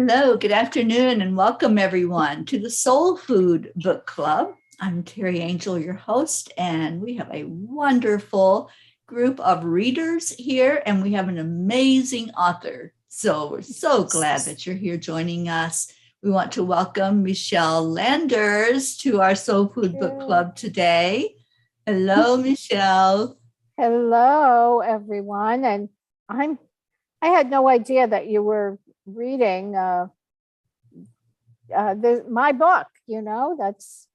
Hello, good afternoon, and welcome everyone to the Soul Food Book Club. I'm Terry Angel, your host, and we have a wonderful group of readers here, and we have an amazing author. So we're so glad that you're here joining us. We want to welcome Michele Landers to our Soul Food Book Club today. Hello, Michele. Hello, everyone. And I had no idea that you were reading my book. That's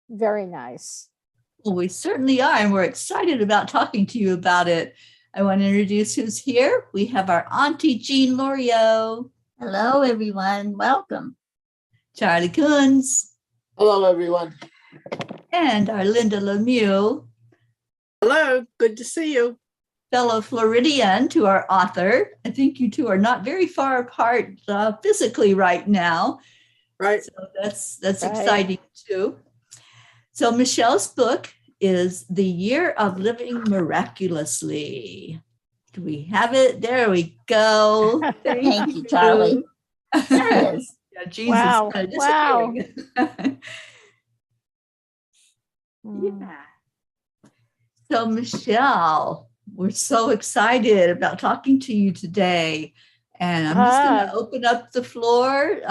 very nice. Well, we certainly are, and we're excited about talking to you about it. I want to introduce who's here. We have our Auntie Jean Lorio. Hello, everyone. Welcome. Charlie Coons. Hello, everyone. And our Linda Lemieux. Hello, good to see you. Fellow Floridian to our author. I think you two are not very far apart physically right now. Right. So that's right. Exciting too. So Michele's book is The Year of Living Miraculously. Do we have it? There we go. Thank you, Charlie. There it is. Yeah, Jesus. Wow. Yeah. So Michele, we're so excited about talking to you today. And I'm just going to open up the floor.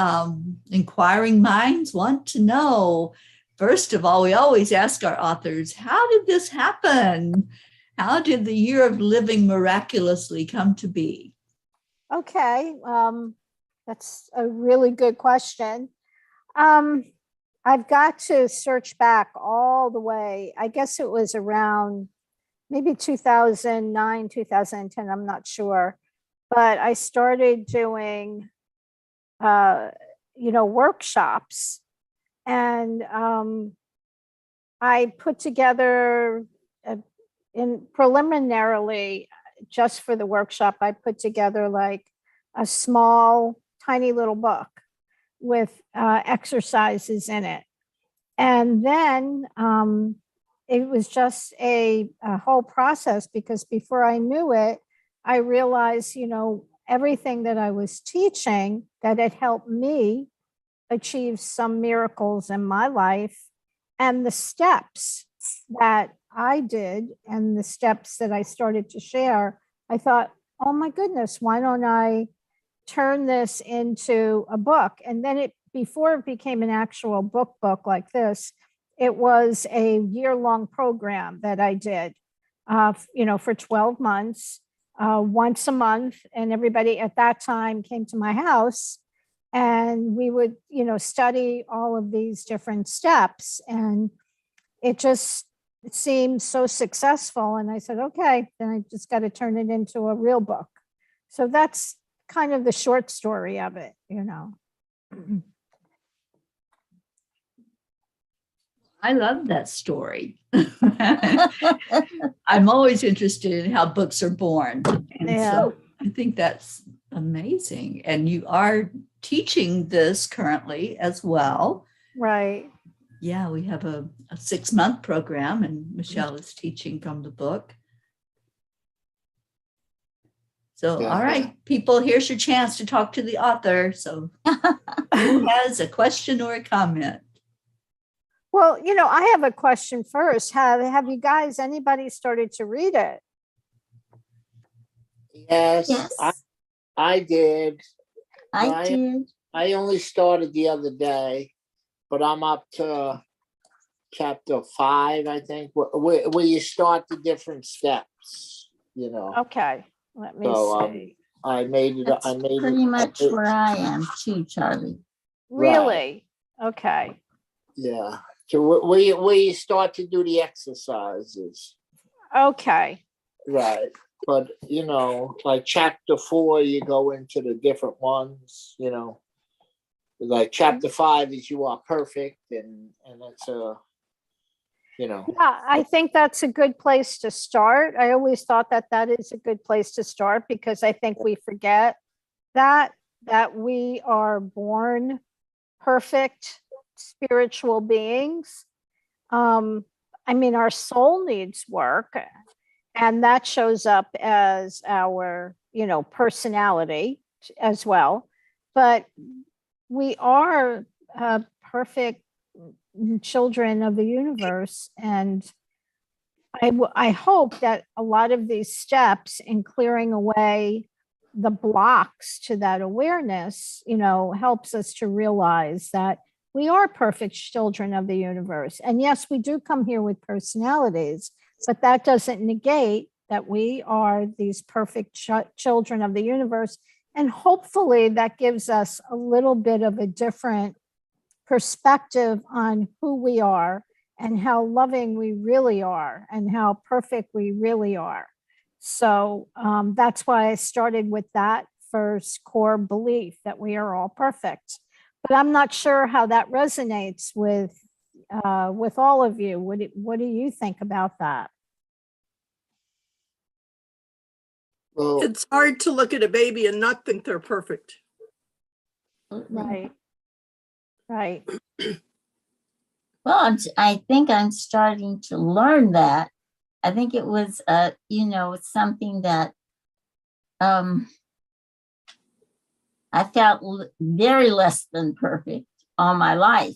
Inquiring minds want to know. First of all, we always ask our authors, how did this happen? How did the year of living miraculously come to be? Okay, that's a really good question. I've got to search back all the way. I guess it was around maybe 2009, 2010, I'm not sure. But I started doing, workshops. And I put together, preliminarily, just for the workshop, I put together like a small, tiny little book with exercises in it. And then it was just a whole process, because before I knew it, I realized, everything that I was teaching, that it helped me achieve some miracles in my life, and the steps that I did and the steps that I started to share, I thought, oh my goodness, why don't I turn this into a book? And then before it became an actual book like this, it was a year-long program that I did, for 12 months, once a month. And everybody at that time came to my house, and we would, study all of these different steps. And it seemed so successful. And I said, okay, then I just got to turn it into a real book. So that's kind of the short story of it, I love that story. I'm always interested in how books are born. And so I think that's amazing. And you are teaching this currently as well. Right. Yeah, we have a 6-month program, and Michele is teaching from the book. So, all right, people, here's your chance to talk to the author. So who has a question or a comment? Well, I have a question first. Have you guys, anybody started to read it? Yes. I did. I did. I only started the other day, but I'm up to chapter 5, I think, where you start the different steps, Okay, let me see. I made it. That's pretty much where I am too, Charlie. Really? Right. Okay. Yeah. So where you start to do the exercises. Okay. Right. But, like chapter 4, you go into the different ones, like chapter 5 is You Are Perfect. And that's Yeah, I think that's a good place to start. I always thought that is a good place to start, because I think we forget that we are born perfect spiritual beings. Our soul needs work, and that shows up as our, personality as well. but we are perfect children of the universe. And I hope that a lot of these steps in clearing away the blocks to that awareness, helps us to realize that we are perfect children of the universe. And yes, we do come here with personalities, but that doesn't negate that we are these perfect children of the universe. And hopefully that gives us a little bit of a different perspective on who we are and how loving we really are and how perfect we really are. So that's why I started with that first core belief that we are all perfect. But I'm not sure how that resonates with all of you. What do you think about that? Well, It's hard to look at a baby and not think they're perfect. Right. Right. Well, I think I'm starting to learn that. I think it was, something that I felt very less than perfect all my life,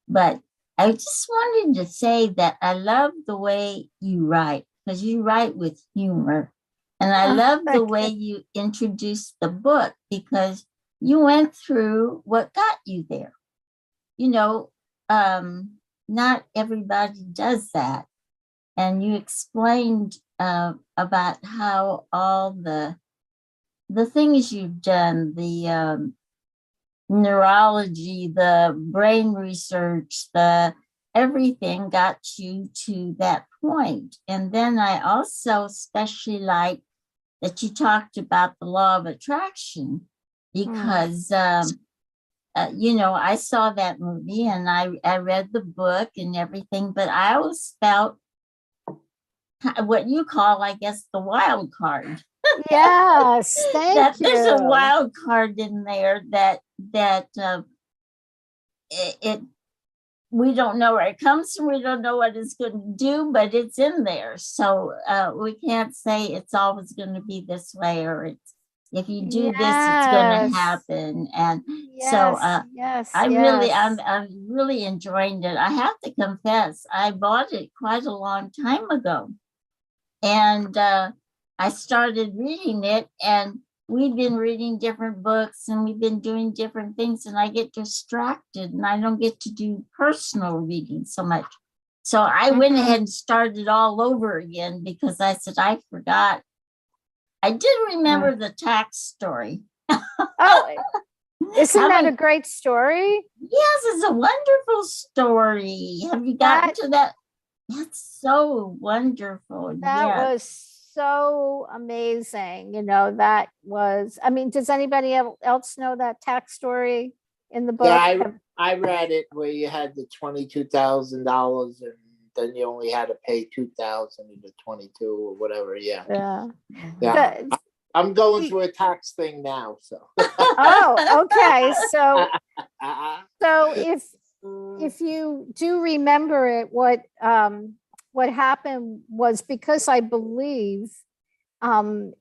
but I just wanted to say that I love the way you write, because you write with humor. And I love the way you introduced the book, because you went through what got you there. Not everybody does that. And you explained about how all the things you've done, the neurology, the brain research, the everything got you to that point. And then I also especially like that you talked about the law of attraction, because I saw that movie and I read the book and everything, but I always felt what you call, I guess, the wild card. Yes, thank you. There's a wild card in there that we don't know where it comes from. We don't know what it's going to do, but it's in there. So we can't say it's always going to be this way, or if you do this, it's going to happen. And so I'm really enjoying it. I have to confess, I bought it quite a long time ago, and I started reading it, and we've been reading different books and we've been doing different things, and I get distracted and I don't get to do personal reading so much. So I went ahead and started all over again, because I said, I forgot. I did remember the tax story. Oh, isn't that a great story? Yes, it's a wonderful story. Have you gotten to that? That's so wonderful. That was so amazing. That was, does anybody else know that tax story in the book? Yeah, I read it where you had the $22,000 and then you only had to pay $2,000 in the 22 or whatever. Yeah. I'm going through a tax thing now, so. Oh, okay. So if you do remember it, what happened was, because I believe in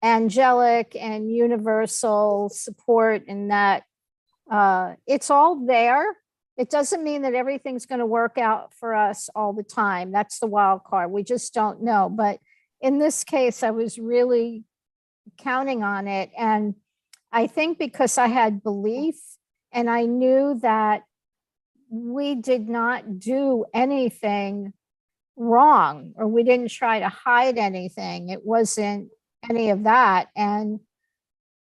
angelic and universal support, and that it's all there. It doesn't mean that everything's going to work out for us all the time. That's the wild card. We just don't know. But in this case, I was really counting on it. And I think because I had belief and I knew that we did not do anything wrong, or we didn't try to hide anything. It wasn't any of that. And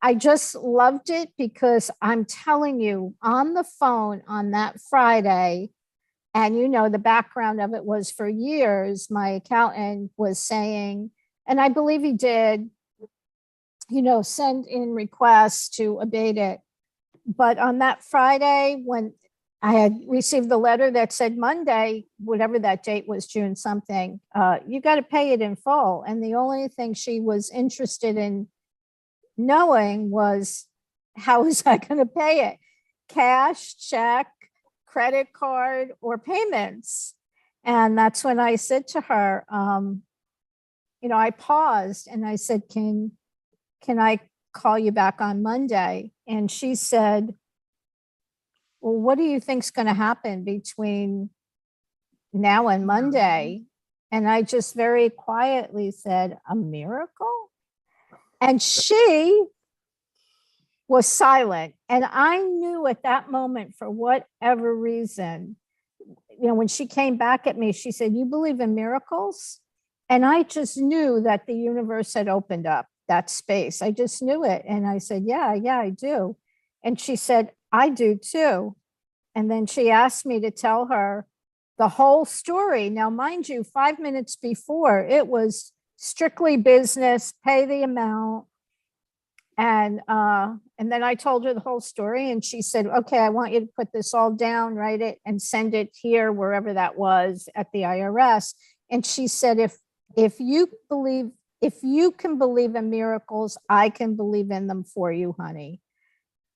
I just loved it, because I'm telling you, on the phone on that Friday, and the background of it was, for years, my accountant was saying, and I believe he did, send in requests to abate it. But on that Friday, when I had received the letter that said Monday, whatever that date was, June something, you got to pay it in full. And the only thing she was interested in knowing was, how was I going to pay it? Cash, check, credit card, or payments? And that's when I said to her, I paused and I said, can I call you back on Monday. And she said, well, what do you think's going to happen between now and Monday? And I just very quietly said, a miracle? And she was silent. And I knew at that moment, for whatever reason, when she came back at me, she said, you believe in miracles? And I just knew that the universe had opened up that space. I just knew it. And I said, yeah, I do. And she said, I do too. And then she asked me to tell her the whole story. Now, mind you, 5 minutes before, it was strictly business, pay the amount. And then I told her the whole story, and she said, okay, I want you to put this all down, write it, and send it here, wherever that was at the IRS. And she said, if you can believe in miracles, I can believe in them for you, honey.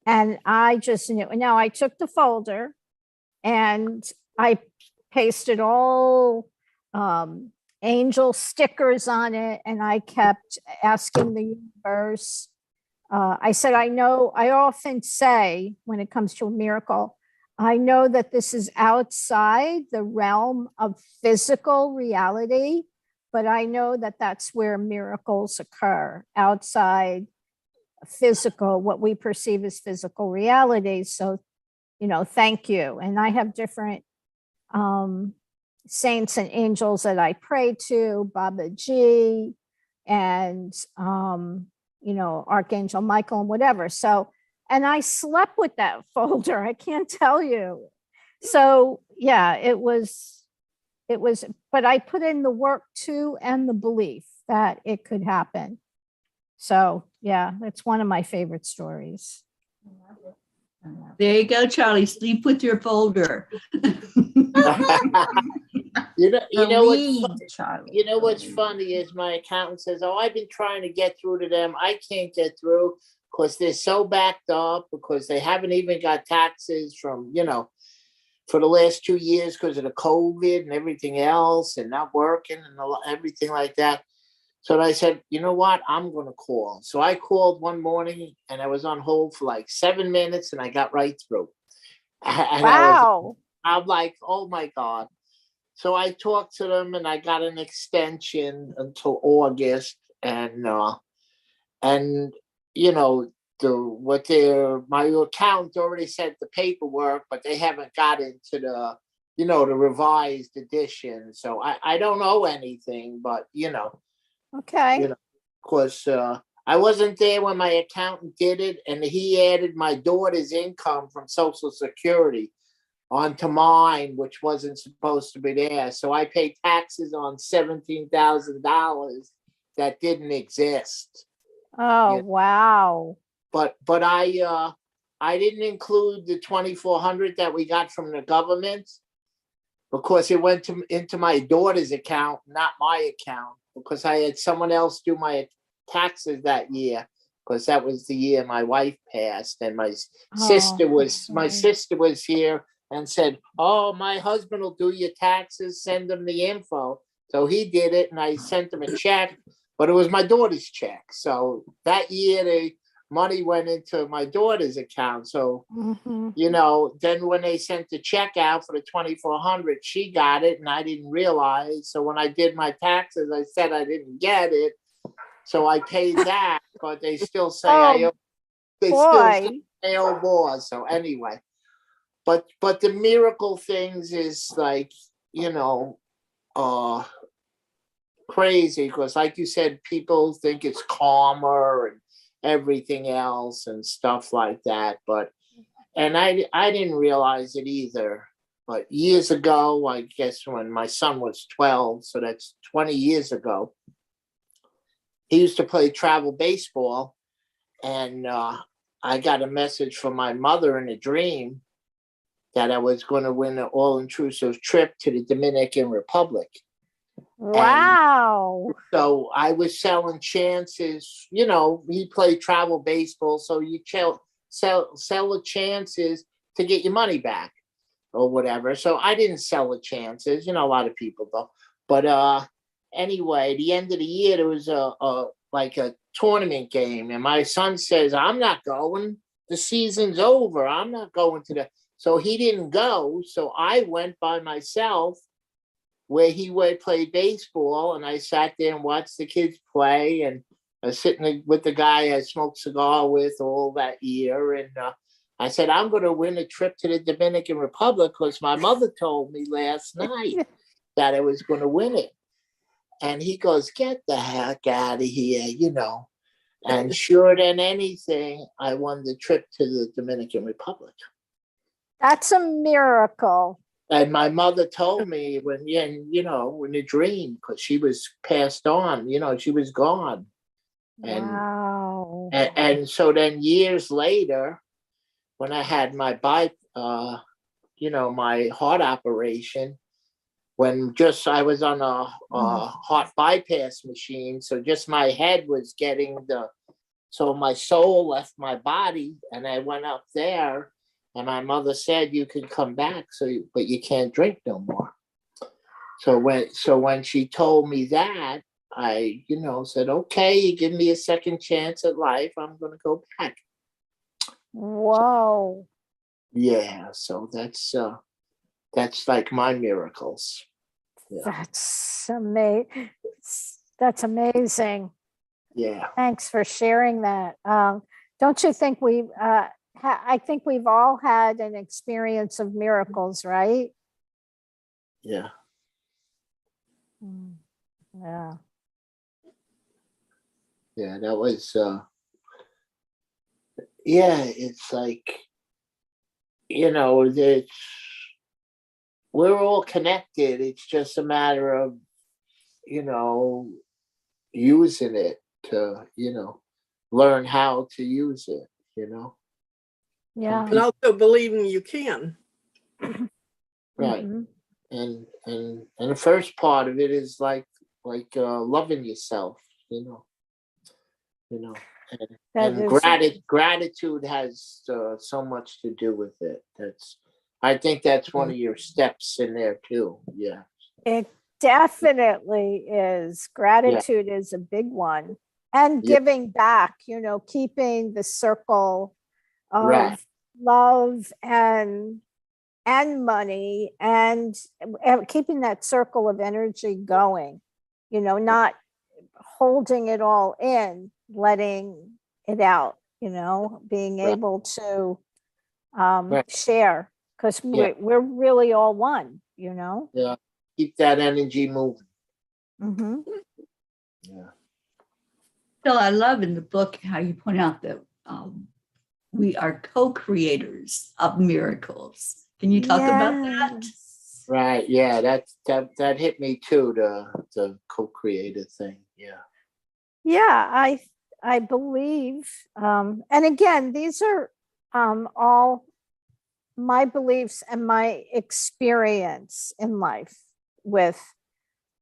And I just knew. Now I took the folder and I pasted all angel stickers on it, and I kept asking the universe. I said, I often say when it comes to a miracle, I know that this is outside the realm of physical reality, but I know that that's where miracles occur, outside physical, what we perceive as physical reality. So, thank you. And I have different saints and angels that I pray to, Baba G, and Archangel Michael and whatever. So, and I slept with that folder. I can't tell you. So yeah, it was, but I put in the work too, and the belief that it could happen. So yeah, it's one of my favorite stories. There you go, Charlie. Sleep with your folder. What's funny is my accountant says, oh, I've been trying to get through to them. I can't get through because they're so backed up, because they haven't even got taxes from, for the last 2 years because of the COVID and everything else, and not working and everything like that. So I said, you know what, I'm going to call. So I called one morning and I was on hold for like 7 minutes and I got right through. And wow. I'm like, oh my God. So I talked to them and I got an extension until August. And my account already sent the paperwork, but they haven't got into the revised edition. So I don't owe anything, but okay. Because I wasn't there when my accountant did it, and he added my daughter's income from Social Security onto mine, which wasn't supposed to be there. So I paid taxes on $17,000 that didn't exist. Oh, wow. But I didn't include the $2,400 that we got from the government, because it went into my daughter's account, not my account, because I had someone else do my taxes that year, because that was the year my wife passed, and my sister was here and said, oh, my husband will do your taxes, send him the info. So he did it, and I sent him a check, but it was my daughter's check. So that year the money went into my daughter's account. So, then when they sent the check out for the $2,400, she got it and I didn't realize. So when I did my taxes, I said I didn't get it. So I paid that, but they still say I owe more. So anyway, but the miracle things is like, crazy, because like you said, people think it's karma and everything else and stuff like that, and I didn't realize it either. But years ago, I guess when my son was 12, so that's 20 years ago, he used to play travel baseball, and I got a message from my mother in a dream that I was going to win an all-inclusive trip to the Dominican Republic. Wow. And so I was selling chances. He played travel baseball, so you sell the chances to get your money back or whatever. So I didn't sell the chances. A lot of people do. But anyway, at the end of the year, there was a like a tournament game. And my son says, I'm not going. The season's over. I'm not going to the. So he didn't go. So I went by myself where he would play baseball. And I sat there and watched the kids play. And I was sitting with the guy I smoked cigar with all that year. And I said, I'm going to win a trip to the Dominican Republic because my mother told me last night that I was going to win it. And he goes, get the heck out of here, you know. And sure than anything, I won the trip to the Dominican Republic. That's a miracle. And my mother told me when, you know, in a dream, because she was passed on, you know, she was gone. And, wow. And so then years later, when I had my you know, my heart operation, when just I was on a heart bypass machine, so just my head was getting so my soul left my body, and I went up there, and my mother said, you can come back, but you can't drink no more. So when she told me that, I, you know, said, okay, you give me a second chance at life, I'm going to go back. Whoa. Yeah, so that's like my miracles. Yeah. That's amazing. Yeah. Thanks for sharing that. Don't you think I think we've all had an experience of miracles, right? Yeah. Yeah. Yeah, that was it's like, you know, we're all connected. It's just a matter of, you know, using it to, you know, learn how to use it, you know. Yeah. And also believing you can. Right. And the first part of it is like loving yourself, you know. And gratitude has so much to do with it. I think that's one of your steps in there too. Yeah. It definitely is. Gratitude is a big one. And giving back, you know, keeping the circle of love and money and keeping that circle of energy going, you know, not holding it all in, letting it out, you know, being able to share, because we're really all one, you know. Yeah, keep that energy moving. Yeah. So I love in the book how you point out that we are co-creators of miracles. Can you talk about that? Right. Yeah, that hit me too, the co-creator thing. Yeah. Yeah, I believe, and again, these are all my beliefs and my experience in life with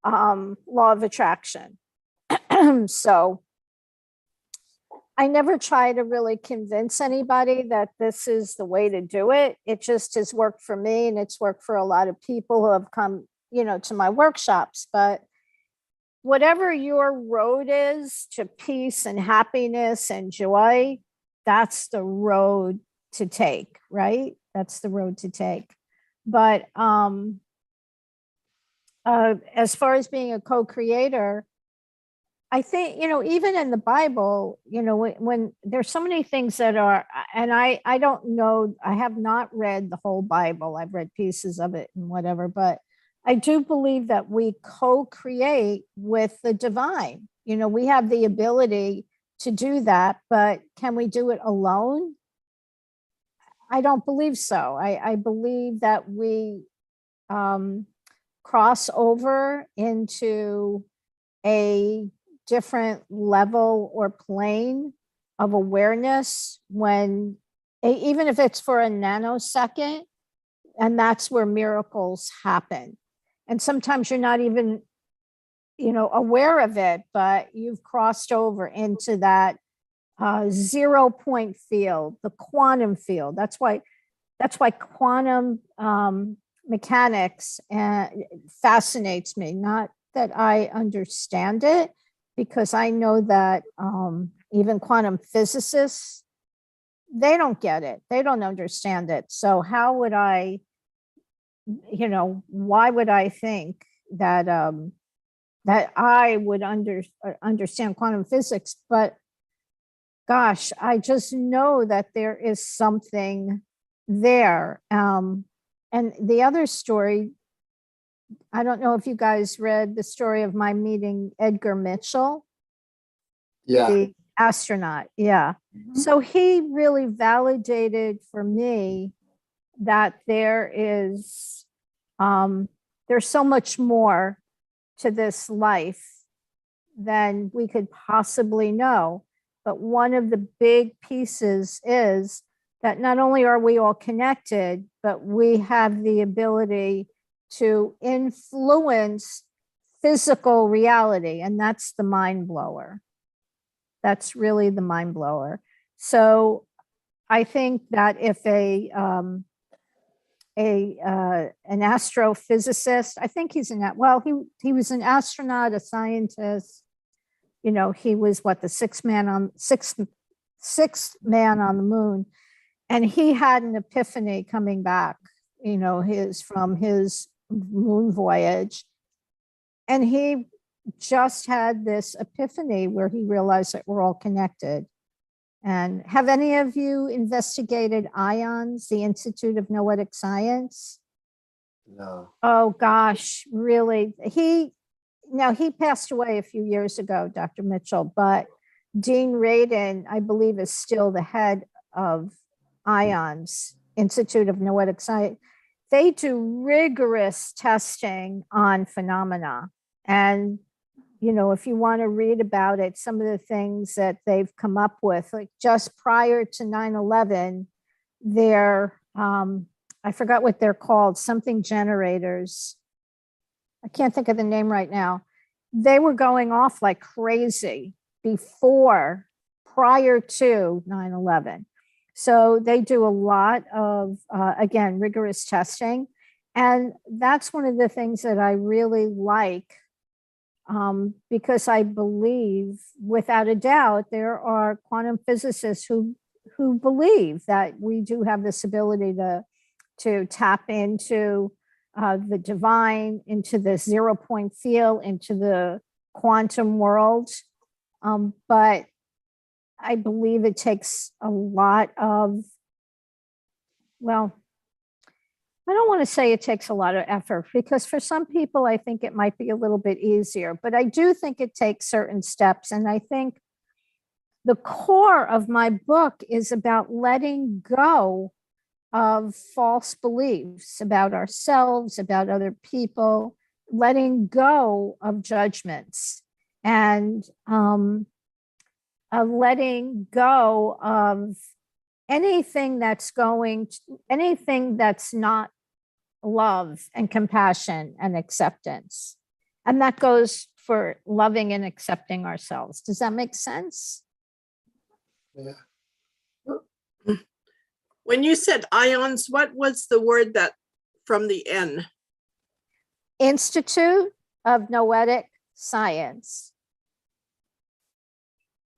law of attraction. So I never try to really convince anybody that this is the way to do it. It just has worked for me, and it's worked for a lot of people who have come, you know, to my workshops. But whatever your road is to peace and happiness and joy, that's the road to take, right? That's the road to take. But as far as being a co-creator, I think, you know, even in the Bible, you know, when there's so many things that are, and I don't know, I have not read the whole Bible. I've read pieces of it and whatever, but I do believe that we co-create with the divine. You know, we have the ability to do that, but can we do it alone? I don't believe so. I believe that we cross over into a different level or plane of awareness when, even if it's for a nanosecond, and that's where miracles happen. And sometimes you're not even, you know, aware of it, but you've crossed over into that 0 point field, the quantum field. That's why quantum mechanics fascinates me. Not that I understand it, because I know that even quantum physicists, they don't get it. They don't understand it. So how would I, why would I think that that I would understand quantum physics? But gosh, I just know that there is something there. And the other story, I don't know if you guys read the story of my meeting Edgar Mitchell, the astronaut. Yeah. So he really validated for me that there's so much more to this life than we could possibly know. But one of the big pieces is that not only are we all connected, but we have the ability to influence physical reality. And that's the mind blower. That's really the mind blower. So I think that if an astrophysicist, I think he was an astronaut, a scientist. He was the sixth man on the moon, and he had an epiphany coming back, from his moon voyage, and he just had this epiphany where he realized that we're all connected. And have any of you investigated IONS, the Institute of Noetic Science? No. Oh gosh, really? He passed away a few years ago, Dr. Mitchell, but Dean Radin, I believe, is still the head of IONS, Institute of Noetic Science. They do rigorous testing on phenomena. And if you want to read about it, some of the things that they've come up with, like just prior to 9/11, they're, I forgot what they're called, something generators. I can't think of the name right now. They were going off like crazy prior to 9/11. So they do a lot of, again, rigorous testing. And that's one of the things that I really like, because I believe, without a doubt, there are quantum physicists who believe that we do have this ability to tap into the divine, into the 0 point field, into the quantum world. But I believe it takes a lot of, I don't want to say it takes a lot of effort, because for some people, I think it might be a little bit easier, but I do think it takes certain steps. And I think the core of my book is about letting go of false beliefs about ourselves, about other people, letting go of judgments, and letting go of anything that's not love and compassion and acceptance. And that goes for loving and accepting ourselves. Does that make sense? Yeah. When you said IONS, what was the word that from the N? Institute of Noetic Science.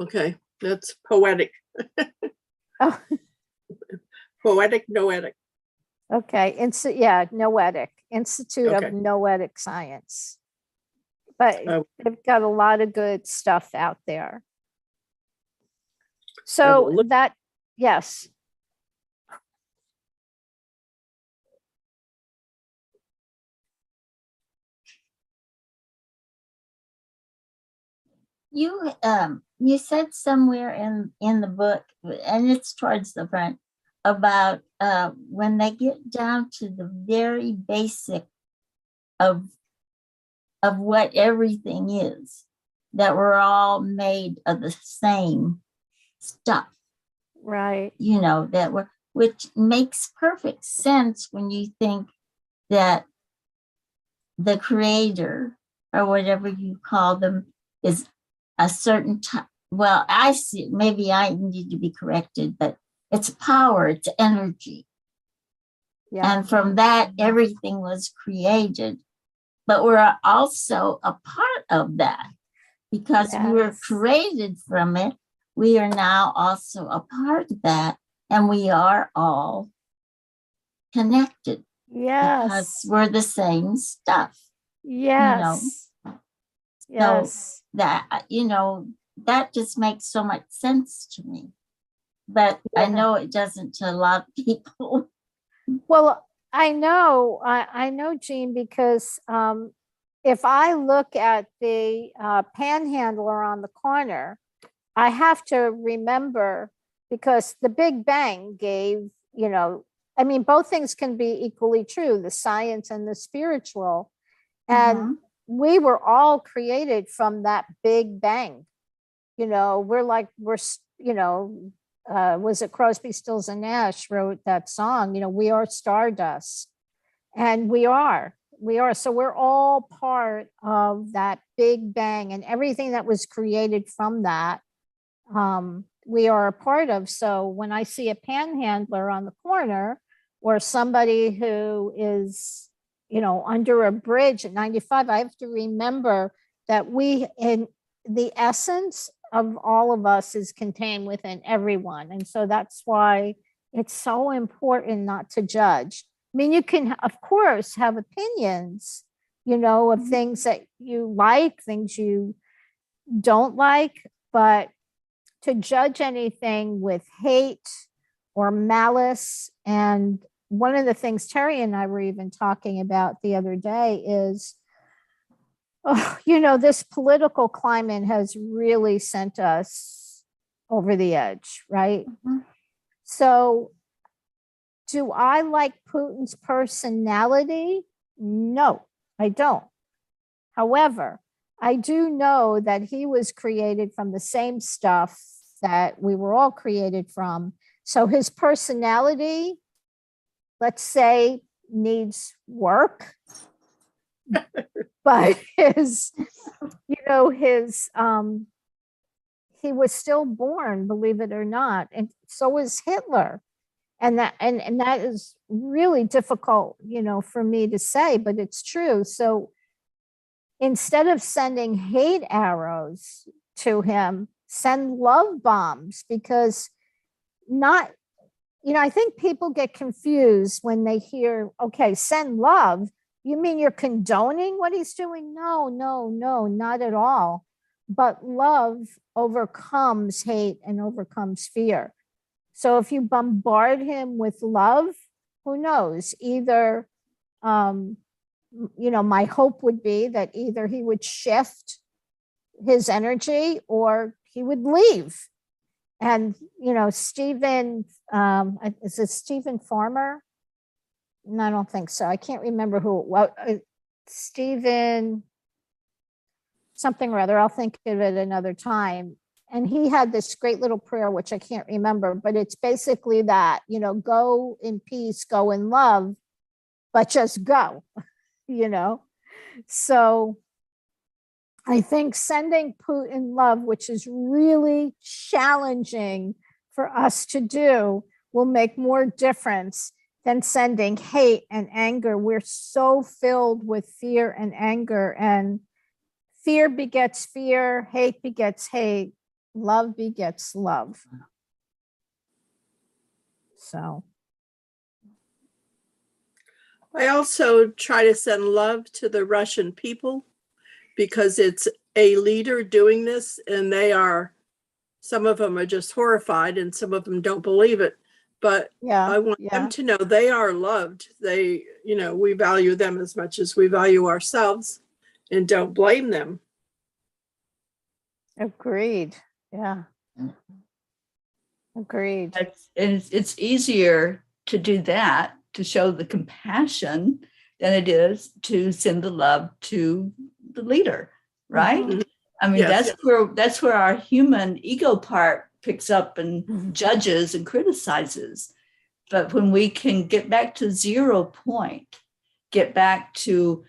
Okay, that's poetic. Oh. Poetic, noetic. Okay, Noetic, Institute of Noetic Science. But they've got a lot of good stuff out there. So yes. You said somewhere in the book, and it's towards the front, about when they get down to the very basic of what everything is, that we're all made of the same stuff. Right. Which makes perfect sense when you think that the creator, or whatever you call them, is a certain time. Well, I see, maybe I need to be corrected, but it's power, it's energy. Yeah. And from that, everything was created. But we're also a part of that. because we were Yes. created from it. We are now also a part of that, and we are all connected because Yes. we're the same stuff. Yes. Yes. That, that just makes so much sense to me. But I know it doesn't to a lot of people. Well, I know, Jean, because if I look at the panhandler on the corner, I have to remember, because the Big Bang gave, I mean, both things can be equally true, the science and the spiritual. And we were all created from that Big Bang. Was it Crosby, Stills and Nash wrote that song, we are stardust. And we are. So we're all part of that Big Bang, and everything that was created from that, we are a part of. So when I see a panhandler on the corner, or somebody who is, under a bridge at 95, I have to remember that in the essence of all of us is contained within everyone. And so that's why it's so important not to judge. I mean, you can, of course, have opinions, of things that you like, things you don't like, but to judge anything with hate or malice. And one of the things Terry and I were even talking about the other day is, this political climate has really sent us over the edge, right? So do I like Putin's personality? No, I don't. However, I do know that he was created from the same stuff that we were all created from. So his personality, let's say, needs work. But he was still born, believe it or not. And so was Hitler. And that is really difficult, for me to say, but it's true. So instead of sending hate arrows to him, send love bombs, because I think people get confused when they hear, okay, send love. You mean you're condoning what he's doing? No, not at all. But love overcomes hate and overcomes fear. So if you bombard him with love, who knows? Either, my hope would be that either he would shift his energy or he would leave. And, Stephen, is it Stephen Farmer? No, I don't think so. I can't remember Stephen something or other. I'll think of it another time. And he had this great little prayer, which I can't remember, but it's basically that, go in peace, go in love, but just go, So I think sending Putin love, which is really challenging for us to do, will make more difference than sending hate and anger. We're so filled with fear and anger, and fear begets fear, hate begets hate, love begets love. So I also try to send love to the Russian people, because it's a leader doing this, and some of them are just horrified and some of them don't believe it. But I want them to know they are loved. We value them as much as we value ourselves, and don't blame them. Agreed. Yeah. Agreed. It's easier to do that, to show the compassion, than it is to send the love to the leader, right? Mm-hmm. I mean, that's where our human ego part picks up and judges and criticizes. But when we can get back to 0 point, get back to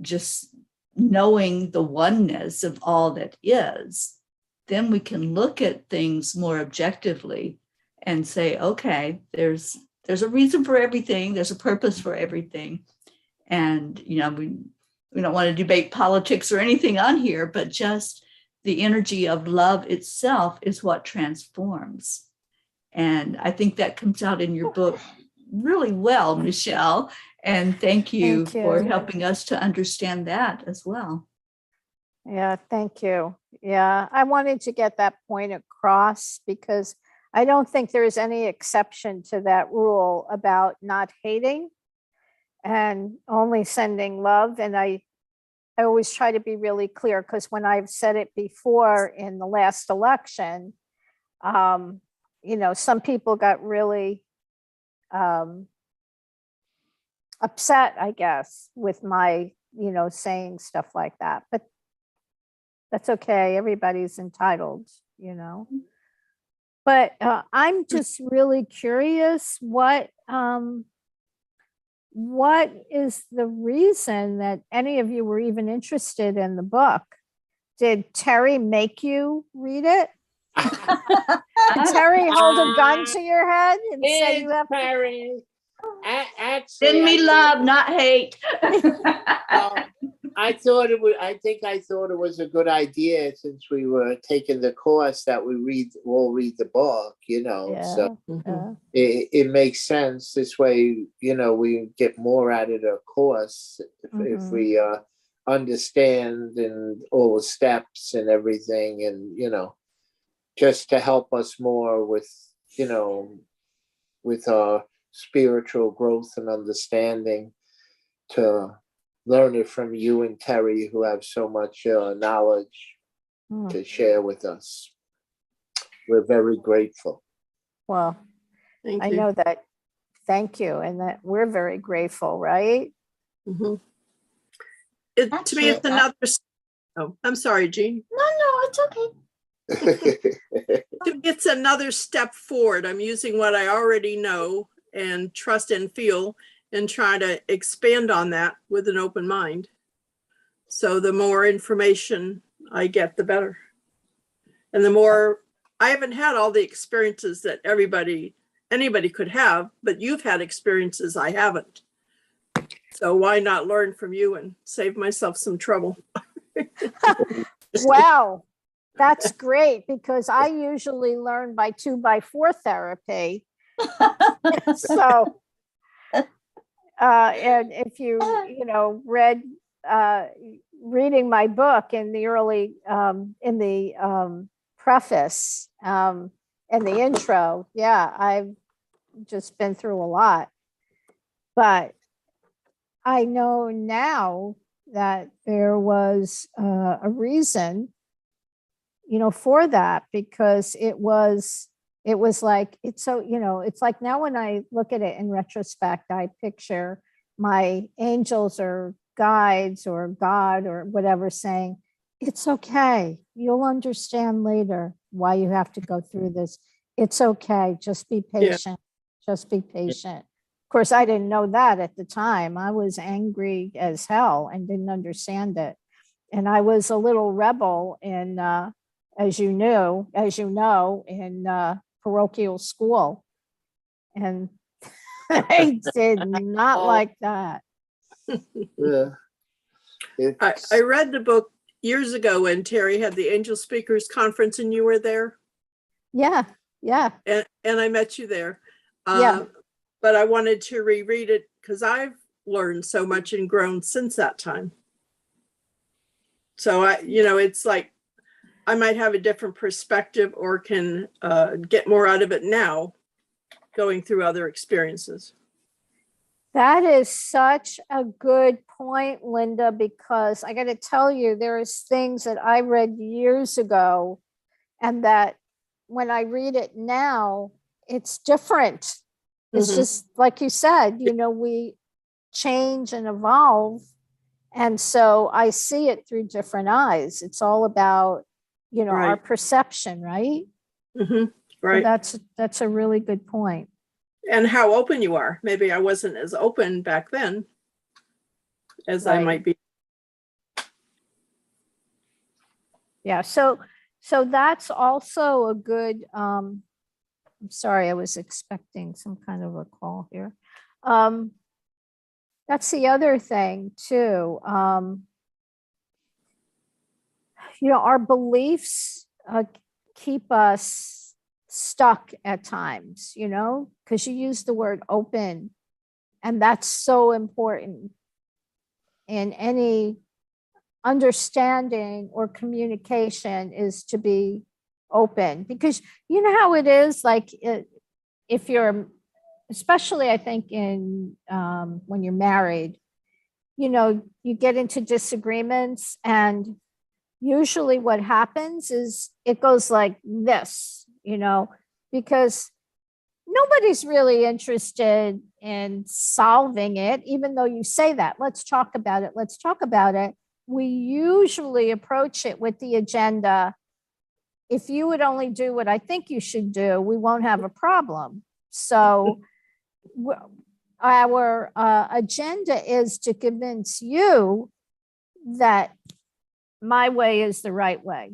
just knowing the oneness of all that is, then we can look at things more objectively and say, okay, there's a reason for everything. There's a purpose for everything. And, we don't want to debate politics or anything on here, but just the energy of love itself is what transforms. And I think that comes out in your book really well, Michele. And thank you for helping us to understand that as well. Yeah, thank you. Yeah, I wanted to get that point across because I don't think there is any exception to that rule about not hating and only sending love. And I always try to be really clear because when I've said it before in the last election, you know, some people got really upset, I guess, with my, you know, saying stuff like that. But that's okay. Everybody's entitled, you know. But I'm just really curious what is the reason that any of you were even interested in the book? Did Terry make you read it? Did Terry hold a gun to your head and say you have Terry. Actually, Send me love, not hate. I thought it would. I think I thought it was a good idea since we were taking the course that we all read the book. You know, Yeah, so yeah. it makes sense this way. You know, we get more out of the course if we understand and all the steps and everything, and you know, just to help us more with with our spiritual growth and understanding, to learn it from you and Terry, who have so much knowledge to share with us. We're very grateful. Well, I know that. Thank you. And that we're very grateful, right? To me, it's another. Oh, I'm sorry, Jean. No, it's okay. To me, it's another step forward. I'm using what I already know and trust and feel and try to expand on that with an open mind. So the more information I get, the better. And the more, I haven't had all the experiences that anybody could have, but you've had experiences I haven't. So why not learn from you and save myself some trouble? Wow, that's great because I usually learn by 2x4 therapy. So, and if you read reading my book in the early in the preface and the intro, yeah, I've just been through a lot, but I know now that there was a reason, for that, because it was like, it's so, it's like now when I look at it in retrospect, I picture my angels or guides or God or whatever saying, it's okay. You'll understand later why you have to go through this. It's okay. Just be patient. Yeah. Just be patient. Of course, I didn't know that at the time. I was angry as hell and didn't understand it. And I was a little rebel in, as you know, in parochial school. And I did not like that. Yeah. I read the book years ago when Terry had the Angel Speakers Conference and you were there. Yeah. And I met you there. Yeah. But I wanted to reread it because I've learned so much and grown since that time. So it's like I might have a different perspective or can get more out of it now going through other experiences. That is such a good point, Linda, because I got to tell you, there's things that I read years ago and that when I read it now, it's different. It's just like you said, we change and evolve. And so I see it through different eyes. It's all about, right. Our perception, right? Right. So that's a really good point. And how open you are. Maybe I wasn't as open back then as right. I might be. Yeah. So that's also a good, I'm sorry, I was expecting some kind of a call here. That's the other thing too. our beliefs keep us stuck at times, because you use the word open, and that's so important in any understanding or communication, is to be open, because you know how it is, like if you're, especially I think in when you're married, you get into disagreements, and usually what happens is it goes like this, because nobody's really interested in solving it, even though you say that, let's talk about it, let's talk about it. We usually approach it with the agenda, if you would only do what I think you should do, we won't have a problem. So our agenda is to convince you that my way is the right way.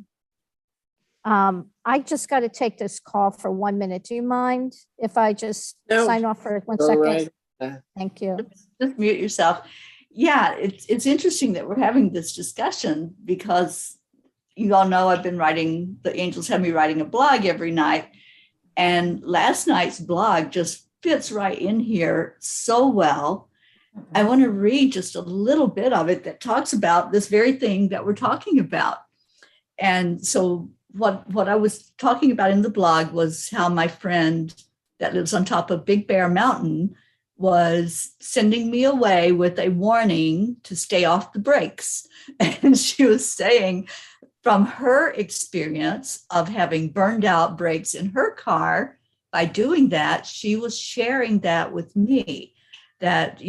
I just got to take this call for 1 minute. Do you mind if I just sign off for 1 second? Right. Thank you. Just mute yourself. Yeah, it's interesting that we're having this discussion, because you all know I've been writing, the angels have me writing a blog every night. And last night's blog just fits right in here so well. I want to read just a little bit of it that talks about this very thing that we're talking about. And so what I was talking about in the blog was how my friend that lives on top of Big Bear Mountain was sending me away with a warning to stay off the brakes. And she was saying, from her experience of having burned out brakes in her car, by doing that, she was sharing that with me, that,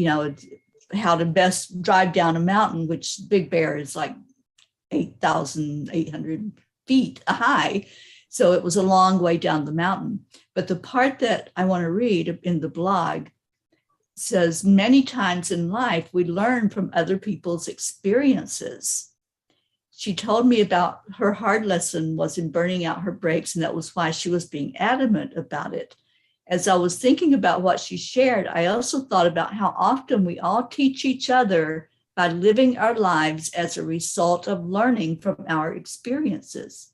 how to best drive down a mountain, which Big Bear is like 8,800 feet high. So it was a long way down the mountain. But the part that I want to read in the blog says, many times in life, we learn from other people's experiences. She told me about her hard lesson was in burning out her brakes, and that was why she was being adamant about it. As I was thinking about what she shared, I also thought about how often we all teach each other by living our lives as a result of learning from our experiences.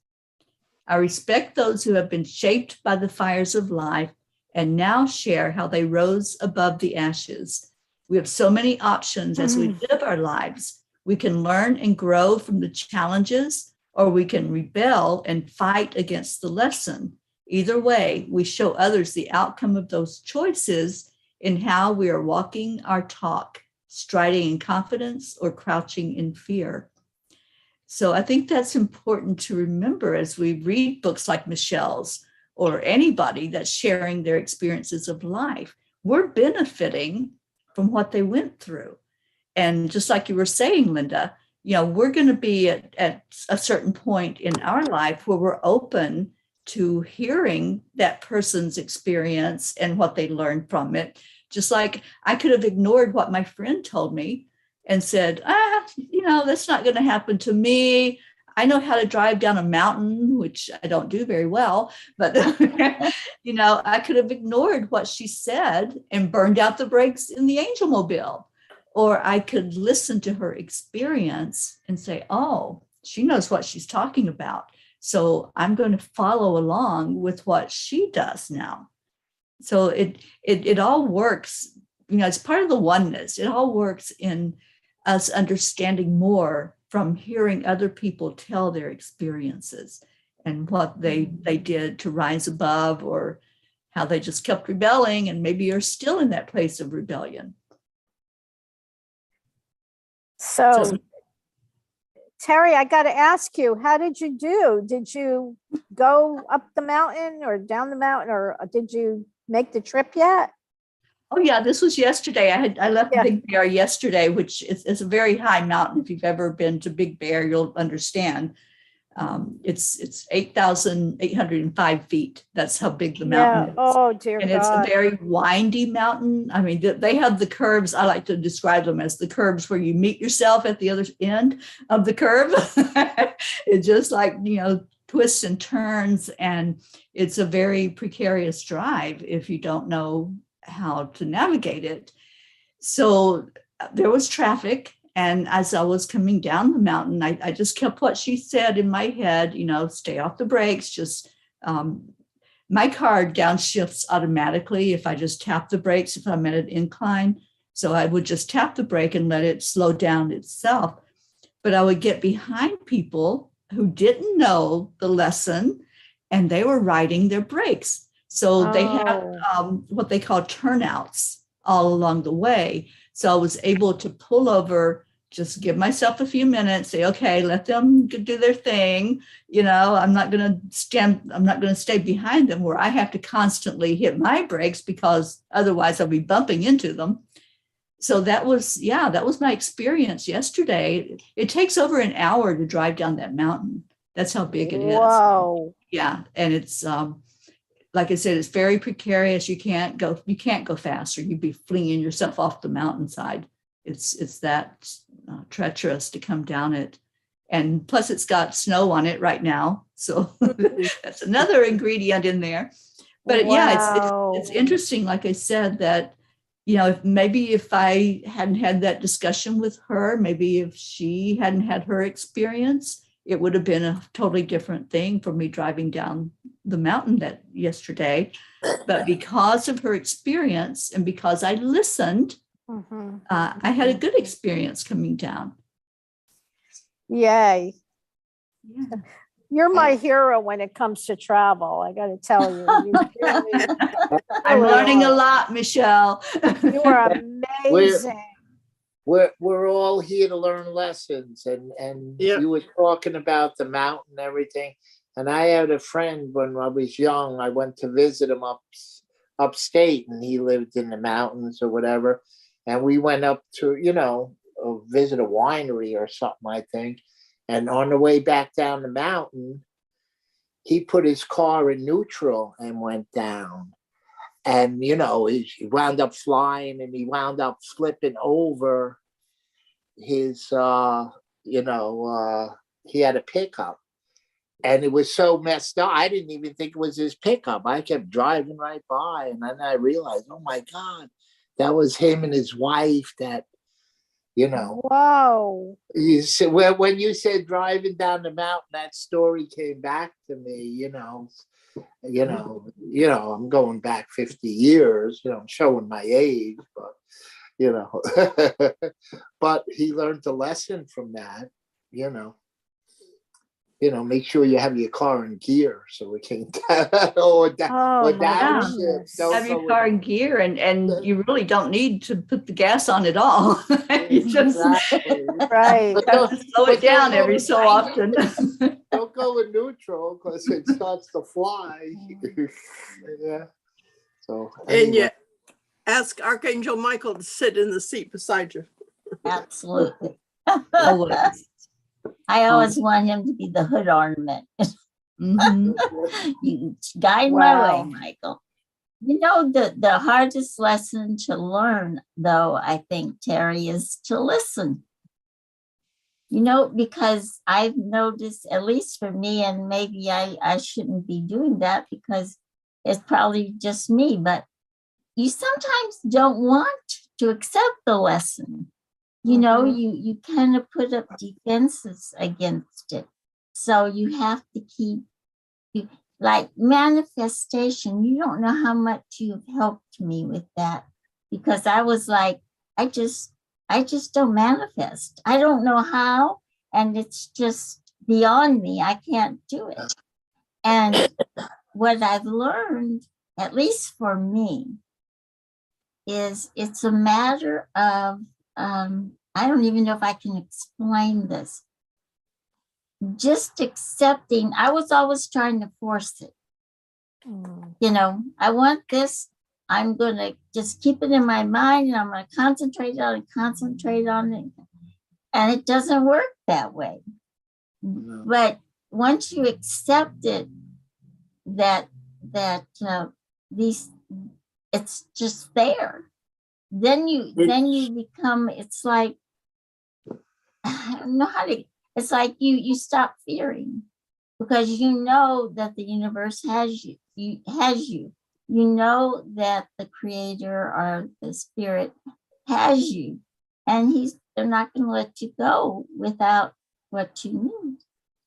I respect those who have been shaped by the fires of life and now share how they rose above the ashes. We have so many options as we live our lives. We can learn and grow from the challenges, or we can rebel and fight against the lesson. Either way, we show others the outcome of those choices in how we are walking our talk, striding in confidence or crouching in fear. So I think that's important to remember as we read books like Michele's, or anybody that's sharing their experiences of life. We're benefiting from what they went through. And just like you were saying, Linda, we're going to be at a certain point in our life where we're open to hearing that person's experience and what they learned from it. Just like I could have ignored what my friend told me and said, that's not going to happen to me. I know how to drive down a mountain, which I don't do very well, but, I could have ignored what she said and burned out the brakes in the Angel Mobile. Or I could listen to her experience and say, oh, she knows what she's talking about. So I'm going to follow along with what she does now. So it all works, it's part of the oneness. It all works in us understanding more from hearing other people tell their experiences and what they did to rise above, or how they just kept rebelling and maybe are still in that place of rebellion. So Terry, I got to ask you, how did you do? Did you go up the mountain or down the mountain, or did you make the trip yet? Oh yeah, this was yesterday. I left Big Bear yesterday, which is a very high mountain. If you've ever been to Big Bear, you'll understand. It's 8,805 feet. That's how big the mountain is. Oh dear and God. It's a very windy mountain. I mean, they have the curves. I like to describe them as the curves where you meet yourself at the other end of the curve. It's just like, twists and turns, and it's a very precarious drive if you don't know how to navigate it. So there was traffic, And as I was coming down the mountain, I just kept what she said in my head, stay off the brakes, just my car downshifts automatically if I just tap the brakes, if I'm at an incline. So I would just tap the brake and let it slow down itself. But I would get behind people who didn't know the lesson, and they were riding their brakes. So they had what they call turnouts all along the way. So I was able to pull over, just give myself a few minutes, say, okay, let them do their thing. I'm not going to stay behind them where I have to constantly hit my brakes, because otherwise I'll be bumping into them. So that was my experience yesterday. It takes over an hour to drive down that mountain. That's how big it is. Wow. Yeah. And it's, like I said, it's very precarious. You can't go fast, or you'd be flinging yourself off the mountainside. It's that treacherous to come down it. And plus it's got snow on it right now. So that's another ingredient in there. But wow. it's interesting, like I said, that, if I hadn't had that discussion with her, maybe if she hadn't had her experience, it would have been a totally different thing for me driving down the mountain that yesterday. But because of her experience and because I listened, I had a good experience coming down. Yay. Yeah. You're my hero when it comes to travel. I got to tell you. I'm learning a lot, Michele. You are amazing. We're all here to learn lessons, and you were talking about the mountain and everything. And I had a friend when I was young. I went to visit him upstate, and he lived in the mountains or whatever. And we went up to, visit a winery or something, I think. And on the way back down the mountain, he put his car in neutral and went down. And, he wound up flying, and he wound up flipping over his, he had a pickup. And it was so messed up. I didn't even think it was his pickup. I kept driving right by. And then I realized, oh, my God, that was him and his wife that, Wow. You said, when you said driving down the mountain, that story came back to me, I'm going back 50 years, I'm showing my age, but, but he learned a lesson from that, make sure you have your car in gear so it can have your car in gear, and you really don't need to put the gas on at all. You just right. have to slow it down every so often. Don't go in neutral because it starts to fly. Yeah. So anyway. And you ask Archangel Michael to sit in the seat beside you. Absolutely. Always. I always want him to be the hood ornament. You guide my way, Michael. The hardest lesson to learn, though, I think, Terry, is to listen. Because I've noticed, at least for me, and maybe I shouldn't be doing that because it's probably just me, but you sometimes don't want to accept the lesson. You kind of put up defenses against it. So you have to keep, like manifestation, you don't know how much you've helped me with that, because I was like, I just don't manifest. I don't know how, and it's just beyond me. I can't do it. And what I've learned, at least for me, is it's a matter of, I don't even know if I can explain this. Just accepting. I was always trying to force it. I want this. I'm going to just keep it in my mind, and I'm going to concentrate on it. And it doesn't work that way. No. But once you accept it, that it's just there. Then you become, it's like, I don't know how to, it's like you stop fearing, because you know that the universe has you. You know that the creator or the spirit has you, and they're not going to let you go without what you need.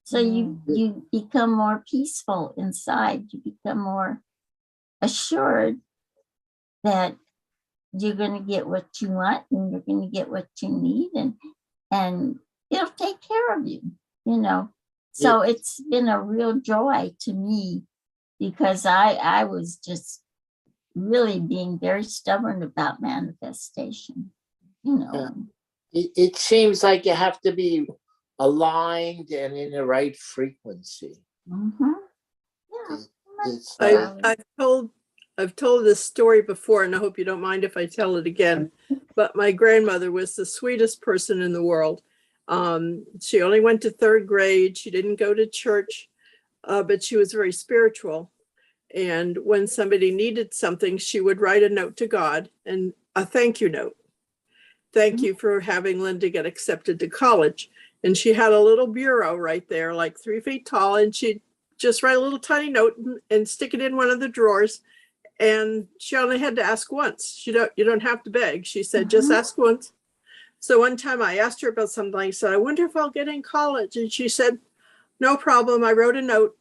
So you become more peaceful inside. You become more assured that you're going to get what you want and you're going to get what you need, and it'll take care of you, you know. So it's been a real joy to me, because I was just really being very stubborn about manifestation, you know. It seems like you have to be aligned and in the right frequency. Mm-hmm. Yeah. I've told this story before, and I hope you don't mind if I tell it again. But my grandmother was the sweetest person in the world. She only went to 3rd grade. She didn't go to church, but she was very spiritual. And when somebody needed something, she would write a note to God, and a thank you note. Thank you for having Linda get accepted to college. And she had a little bureau right there, like 3 feet tall, and she'd just write a little tiny note and stick it in one of the drawers. And she only had to ask once. You don't have to beg. She said, just ask once. So one time I asked her about something. I said, I wonder if I'll get in college. And she said, no problem. I wrote a note.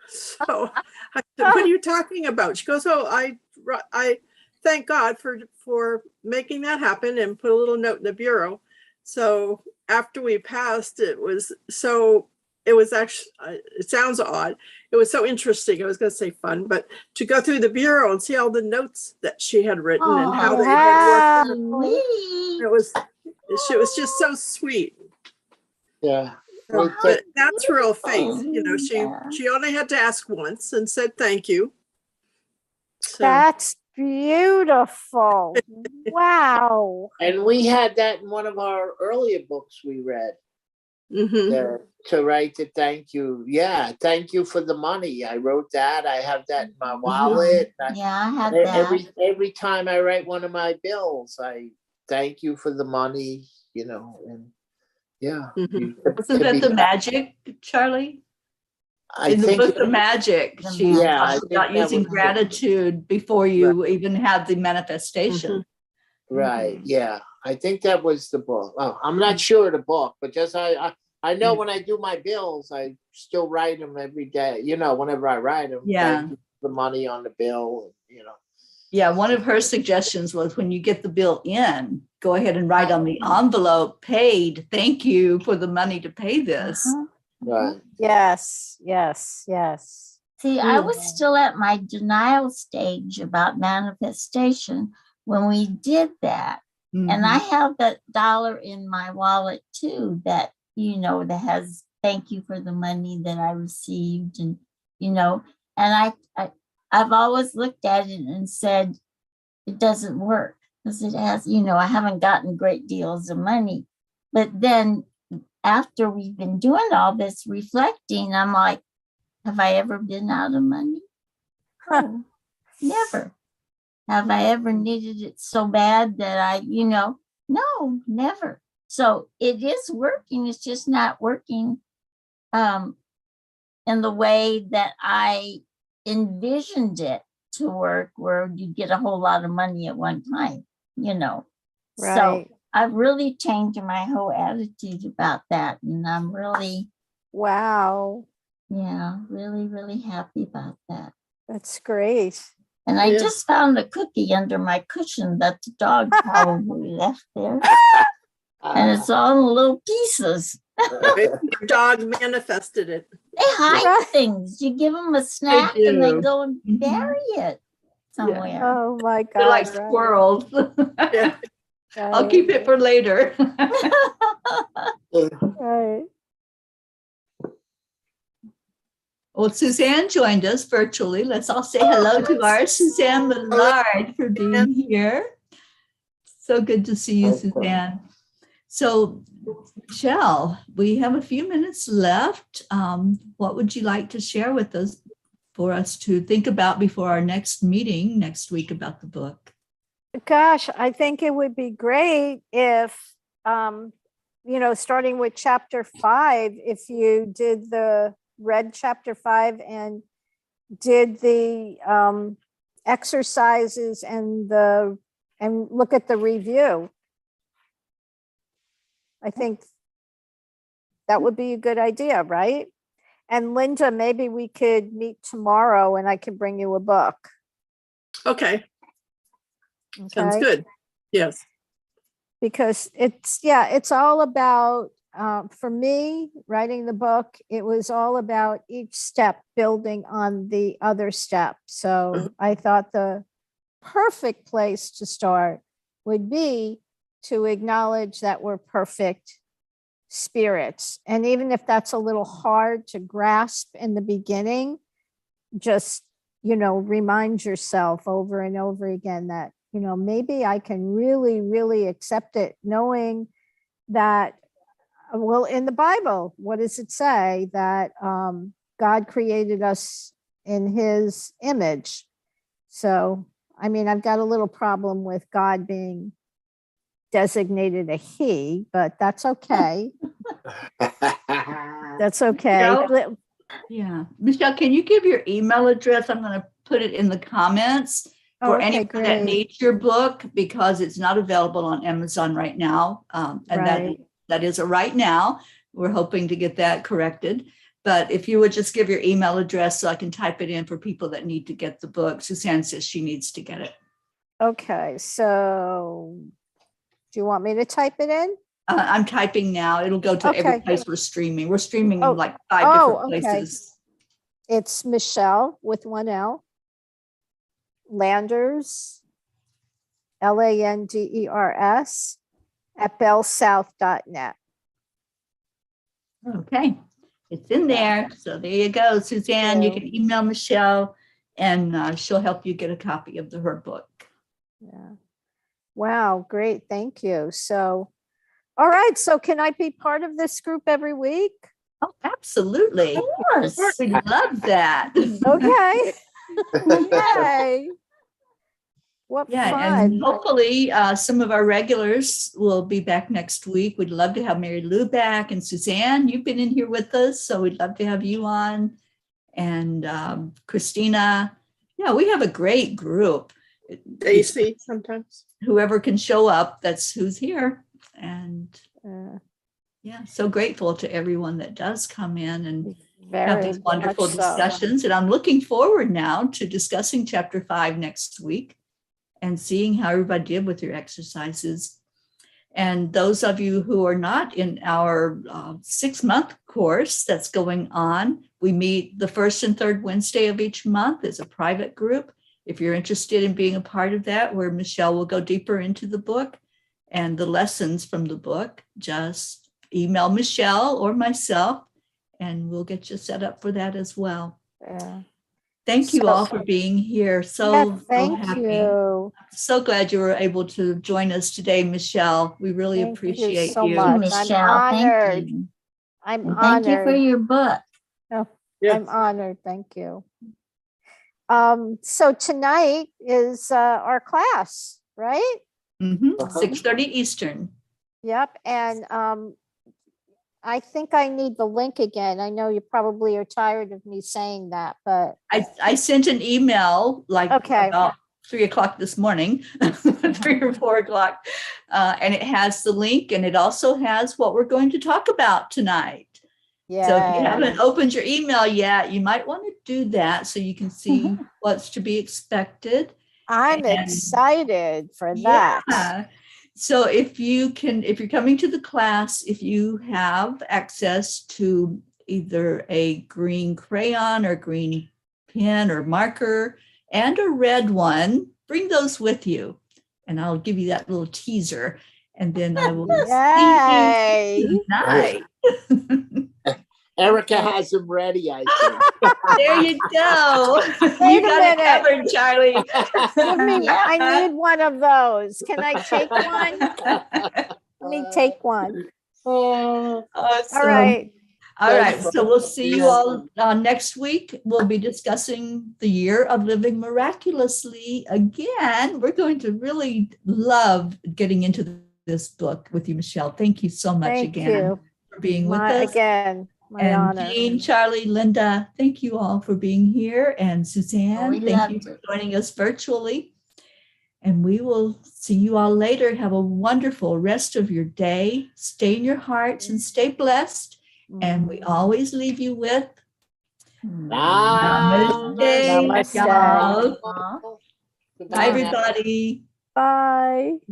So I said, what are you talking about? She goes, oh, I thank God for making that happen, and put a little note in the bureau. So after we passed, it was actually, it sounds odd. It was so interesting. I was going to say fun, but to go through the bureau and see all the notes that she had written and how they had worked. It was just so sweet. Yeah. But that's real faith. You know, she only had to ask once and said thank you. So. That's beautiful. Wow. And we had that in one of our earlier books we read. To write the thank you. Yeah, thank you for the money. I wrote that. I have that in my wallet. I had that. Every time I write one of my bills, I thank you for the money, you know, and yeah. Wasn't that the magic, Charlie? In the book, The Magic, she talks about using gratitude before you even have the manifestation. Right. Yeah. I think that was the book. Oh, I'm not sure of the book, but just I know when I do my bills, I still write them every day. You know, whenever I write them, thank you for the money on the bill. You know. Yeah. One of her suggestions was when you get the bill in, go ahead and write on the envelope, paid. Thank you for the money to pay this. Right. Yes. See, I was still at my denial stage about manifestation when we did that. And I have that $1 in my wallet too, that, you know, that has thank you for the money that I received. And, you know, and I've always looked at it and said, it doesn't work because it has, you know, I haven't gotten great deals of money. But then after we've been doing all this reflecting, I'm like, have I ever been out of money? Oh, never. Have I ever needed it so bad that I, you know, no, never. So it is working. It's just not working in the way that I envisioned it to work, where you get a whole lot of money at one time, you know. Right. So I've really changed my whole attitude about that. And I'm really, wow. Yeah, really, really happy about that. That's great. And I just found a cookie under my cushion that the dog probably left there. And it's all in little pieces. Your dog manifested it. They hide things. You give them a snack and they go and bury it somewhere. Yeah. Oh my God. They're like squirrels. Yeah. I'll keep it for later. Right. Well, Suzanne joined us virtually. Let's all say hello to our Suzanne Millard for being here. So good to see you, Suzanne. So, Michele, we have a few minutes left. What would you like to share with us for us to think about before our next meeting next week about the book? Gosh, I think it would be great if, you know, starting with chapter 5, if you did read chapter 5 and did the exercises and look at the review. I think that would be a good idea, right? And Linda, maybe we could meet tomorrow and I can bring you a book. Okay, sounds Okay? good. Yes. Because it's all about, for me, writing the book, it was all about each step building on the other step. So I thought the perfect place to start would be to acknowledge that we're perfect spirits. And even if that's a little hard to grasp in the beginning, just, remind yourself over and over again that, maybe I can really, really accept it, knowing that, well, in the Bible, what does it say? That God created us in his image. So, I mean, I've got a little problem with God being designated a he, but that's okay. That's okay. Michele? Yeah. Michele, can you give your email address? I'm going to put it in the comments for anyone that needs your book, because it's not available on Amazon right now. And that is a right now. We're hoping to get that corrected. But if you would just give your email address so I can type it in for people that need to get the book. Suzanne says she needs to get it. Okay. So do you want me to type it in? I'm typing now. It'll go to every place we're streaming. We're streaming in like 5 different places. It's Michele with one L, Landers, Landers, at bellsouth.net. Okay. It's in there. So there you go, Suzanne. You can email Michele and she'll help you get a copy of her book. Yeah. Wow. Great. Thank you. So, all right. So can I be part of this group every week? Oh, absolutely. Of course. We love that. Okay. Okay. What fun. And hopefully some of our regulars will be back next week. We'd love to have Mary Lou back, and Suzanne, you've been in here with us, so we'd love to have you on. And Christina. Yeah, we have a great group. Daisy sometimes. Whoever can show up, that's who's here. And so grateful to everyone that does come in and have these wonderful discussions. And I'm looking forward now to discussing chapter 5 next week and seeing how everybody did with your exercises. And those of you who are not in our 6-month course that's going on, we meet the first and third Wednesday of each month as a private group. If you're interested in being a part of that, where Michele will go deeper into the book and the lessons from the book, just email Michele or myself, and we'll get you set up for that as well. Yeah. Thank you all for being here. Thank you. So glad you were able to join us today, Michele. We really appreciate you so much. Michele. I'm honored. Thank you. I'm and honored. Thank you for your book. Oh, I'm honored. Thank you. So tonight is our class, right? 6:30 Eastern. Yep. And I think I need the link again. I know you probably are tired of me saying that, but I sent an email about 3 o'clock this morning, 3 or 4 o'clock, and it has the link, and it also has what we're going to talk about tonight. Yeah. So if you haven't opened your email yet, you might want to do that so you can see what's to be expected. I'm excited for that. Yeah. So if you're coming to the class, if you have access to either a green crayon or green pen or marker and a red one, bring those with you. And I'll give you that little teaser. And then I will see you tonight. Erica has them ready, I think. There you go. Wait you got it covered, Charlie. I need one of those. Can I take one? Let me take one. Awesome. All right. All right. So we'll see you all next week. We'll be discussing the year of living miraculously again. We're going to really love getting into this book with you, Michele. Thank you so much for being with us. Again. My honor. Jean, Charlie, Linda, thank you all for being here. And Suzanne, thank you for joining us virtually. And we will see you all later. Have a wonderful rest of your day. Stay in your hearts and stay blessed. And we always leave you with Namaste. Namaste. Namaste. Bye, everybody. Bye.